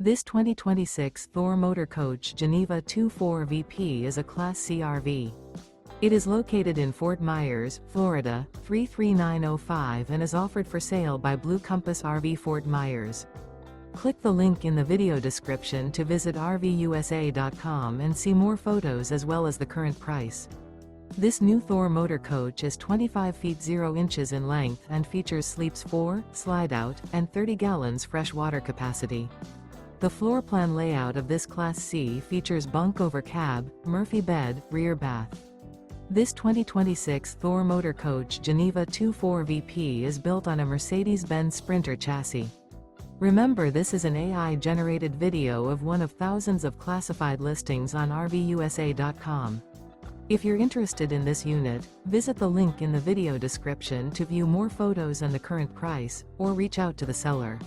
This 2026 Thor Motor Coach Geneva 24 VP is a Class C RV. It is located in Fort Myers, Florida, 33905 and is offered for sale by Blue Compass RV Fort Myers. Click the link in the video description to visit RVUSA.com and see more photos as well as the current price. This new Thor Motor Coach is 25 feet 0 inches in length and features sleeps 4, slide-out, and 30 gallons fresh water capacity. The floor plan layout of this Class C features bunk over cab, Murphy bed, rear bath. This 2026 Thor Motor Coach Geneva 24 VP is built on a Mercedes Benz Sprinter chassis. Remember, this is an AI-generated video of one of thousands of classified listings on RVUSA.com. If you're interested in this unit, visit the link in the video description to view more photos and the current price, or reach out to the seller.